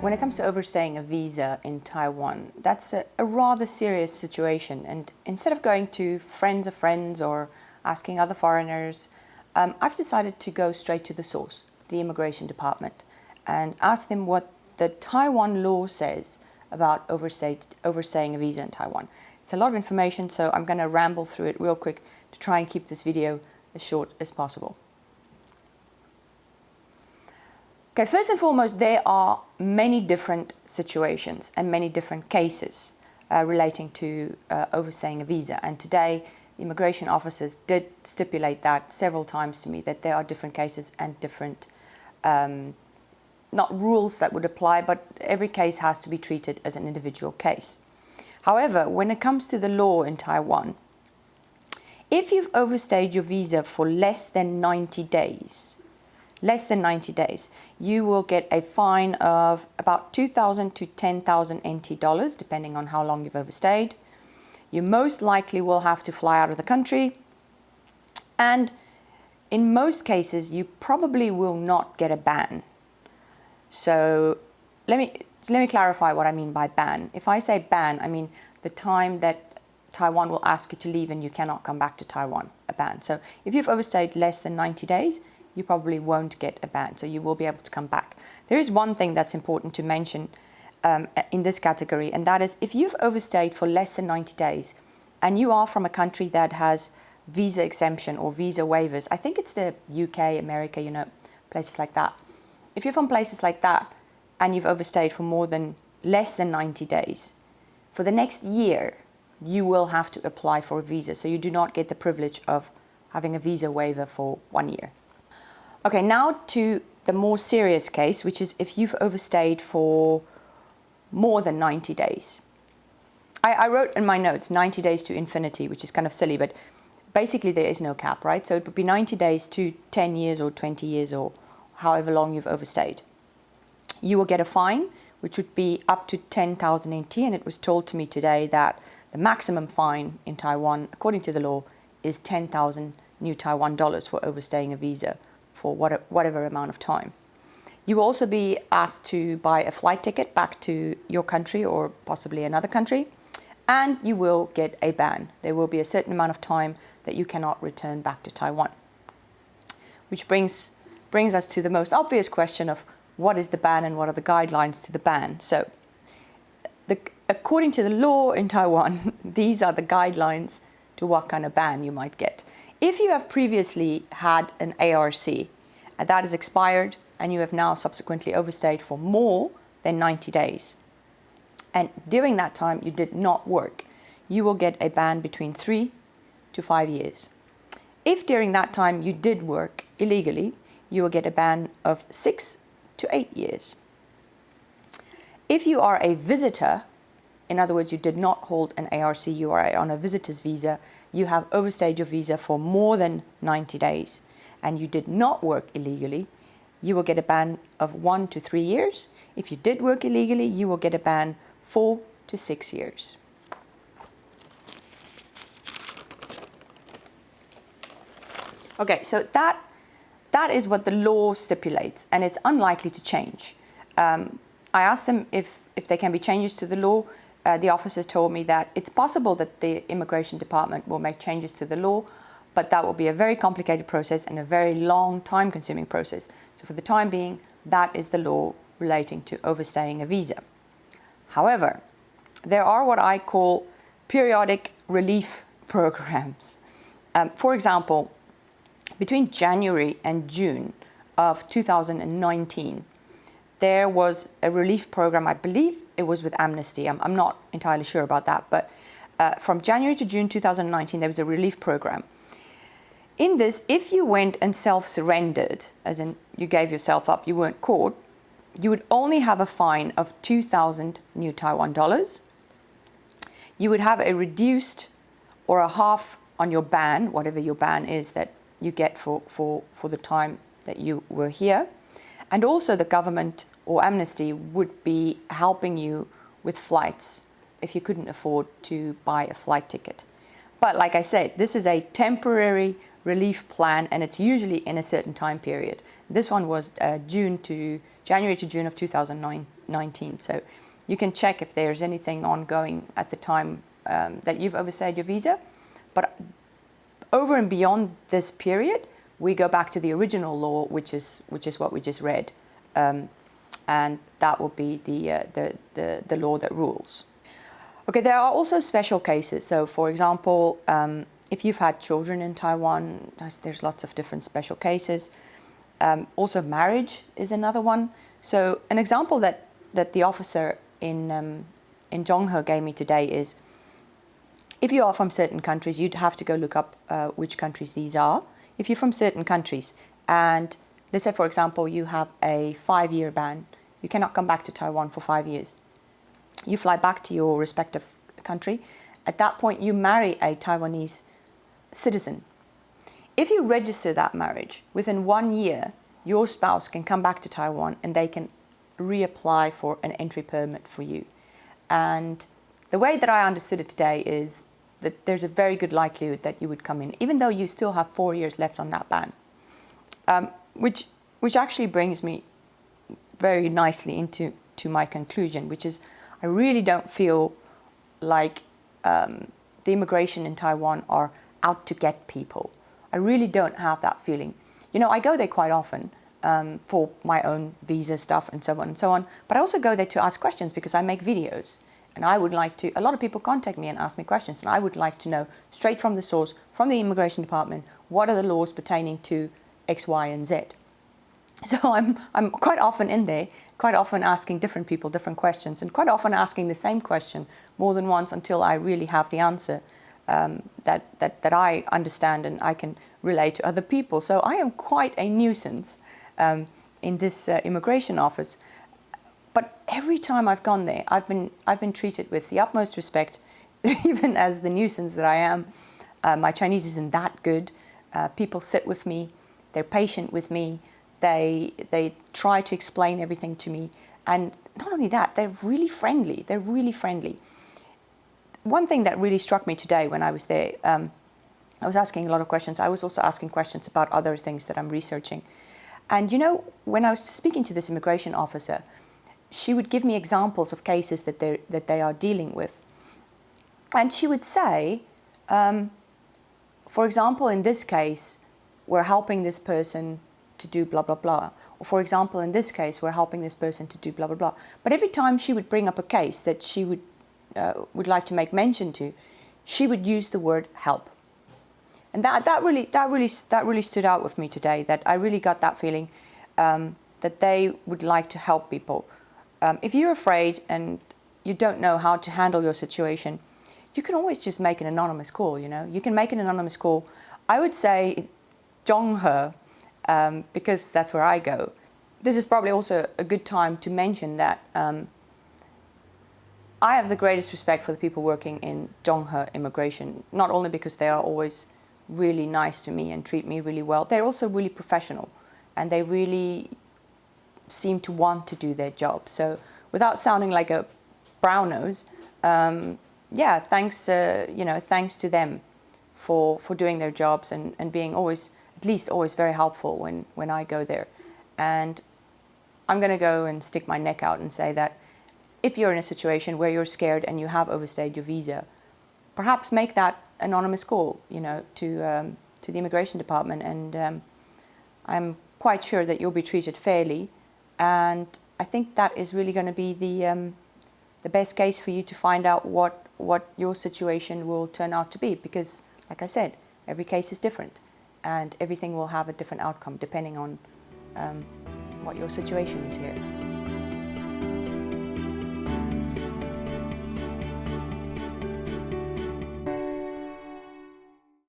When it comes to overstaying a visa in Taiwan, that's a rather serious situation. And instead of going to friends of friends or asking other foreigners, I've decided to go straight to the source, the immigration department, and ask them what the Taiwan law says about overstaying a visa in Taiwan. It's a lot of information, so I'm going to ramble through it real quick to try and keep this video as short as possible. Okay, first and foremost, there are many different situations and many different cases relating to overstaying a visa. And today, the immigration officers did stipulate that several times to me, that there are different cases and different, not rules that would apply, but every case has to be treated as an individual case. However, when it comes to the law in Taiwan, if you've overstayed your visa for less than 90 days, you will get a fine of about 2,000 to 10,000 NT dollars, depending on how long you've overstayed. You most likely will have to fly out of the country. And in most cases, you probably will not get a ban. So let me clarify what I mean by ban. If I say ban, I mean the time that Taiwan will ask you to leave and you cannot come back to Taiwan, a ban. So if you've overstayed less than 90 days, you probably won't get a ban, so you will be able to come back. There is one thing that's important to mention in this category, and that is if you've overstayed for less than 90 days and you are from a country that has visa exemption or visa waivers, I think it's the UK, America, you know, places like that. If you're from places like that and you've overstayed for less than 90 days, for the next year, you will have to apply for a visa, so you do not get the privilege of having a visa waiver for 1 year. Okay, now to the more serious case, which is if you've overstayed for more than 90 days. I wrote in my notes 90 days to infinity, which is kind of silly, but basically there is no cap, right? So it would be 90 days to 10 years or 20 years or however long you've overstayed. You will get a fine, which would be up to 10,000 NT, and it was told to me today that the maximum fine in Taiwan, according to the law, is 10,000 new Taiwan dollars for overstaying a visa for whatever amount of time. You will also be asked to buy a flight ticket back to your country or possibly another country, and you will get a ban. There will be a certain amount of time that you cannot return back to Taiwan. Which brings us to the most obvious question of what is the ban and what are the guidelines to the ban. So, according to the law in Taiwan, these are the guidelines to what kind of ban you might get. If you have previously had an ARC and that is expired and you have now subsequently overstayed for more than 90 days, and during that time you did not work, you will get a ban between 3 to 5 years. If during that time you did work illegally, you will get a ban of 6 to 8 years. If you are a visitor, in other words, you did not hold an ARC, you are on a visitor's visa, you have overstayed your visa for more than 90 days, and you did not work illegally, you will get a ban of 1 to 3 years. If you did work illegally, you will get a ban 4 to 6 years. Okay, so that is what the law stipulates, and it's unlikely to change. I asked them if there can be changes to the law. The officers told me that it's possible that the immigration department will make changes to the law, but that will be a very complicated process and a very long, time-consuming process. So for the time being, that is the law relating to overstaying a visa. However, there are what I call periodic relief programs. For example, between January and June of 2019, there was a relief program, I believe it was with Amnesty, I'm not entirely sure about that, but from January to June 2019, there was a relief program. In this, if you went and self-surrendered, as in you gave yourself up, you weren't caught, you would only have a fine of 2,000 new Taiwan dollars. You would have a reduced or a half on your ban, whatever your ban is that you get for the time that you were here. And also the government or Amnesty would be helping you with flights if you couldn't afford to buy a flight ticket. But like I said, this is a temporary relief plan, and it's usually in a certain time period. This one was January to June of 2019. COVID-19. So you can check if there's anything ongoing at the time that you've overstayed your visa. But over and beyond this period, we go back to the original law, which is what we just read, and that will be the law that rules. Okay, there are also special cases. So, for example, if you've had children in Taiwan, there's lots of different special cases. Also, marriage is another one. So, an example that the officer in Zhonghe gave me today is, if you are from certain countries, you'd have to go look up which countries these are. If you're from certain countries, and let's say, for example, you have a 5-year ban, you cannot come back to Taiwan for 5 years. You fly back to your respective country. At that point, you marry a Taiwanese citizen. If you register that marriage, within 1 year, your spouse can come back to Taiwan and they can reapply for an entry permit for you. And the way that I understood it today is that there's a very good likelihood that you would come in, even though you still have 4 years left on that ban. Which actually brings me very nicely into my conclusion, which is I really don't feel like the immigration in Taiwan are out to get people. I really don't have that feeling. You know, I go there quite often for my own visa stuff and so on, but I also go there to ask questions because I make videos. And I would like to, a lot of people contact me and ask me questions, and I would like to know straight from the source, from the immigration department, what are the laws pertaining to X, Y, and Z. So I'm quite often in there, quite often asking different people different questions, and quite often asking the same question more than once until I really have the answer that I understand and I can relate to other people. So I am quite a nuisance in this immigration office. But every time I've gone there, I've been treated with the utmost respect, even as the nuisance that I am. My Chinese isn't that good. People sit with me, they're patient with me, they try to explain everything to me, and not only that, they're really friendly. They're really friendly. One thing that really struck me today when I was there, I was asking a lot of questions. I was also asking questions about other things that I'm researching. And you know, when I was speaking to this immigration officer, she would give me examples of cases that they are dealing with. And she would say, for example, in this case, we're helping this person to do blah, blah, blah. Or for example, in this case, we're helping this person to do blah, blah, blah. But every time she would bring up a case that she would like to make mention to, she would use the word help. And that really stood out with me today, that I really got that feeling that they would like to help people. If you're afraid and you don't know how to handle your situation, you can always just make an anonymous call, you know. You can make an anonymous call. I would say Zhonghe, because that's where I go. This is probably also a good time to mention that I have the greatest respect for the people working in Zhonghe immigration, not only because they are always really nice to me and treat me really well, they're also really professional, and they really seem to want to do their job. So without sounding like a brown nose, yeah, thanks to them for doing their jobs and being always very helpful when I go there. And I'm going to go and stick my neck out and say that if you're in a situation where you're scared and you have overstayed your visa, perhaps make that anonymous call, you know, to the immigration department, and I'm quite sure that you'll be treated fairly. And I think that is really going to be the best case for you to find out what your situation will turn out to be, because, like I said, every case is different, and everything will have a different outcome depending on what your situation is here.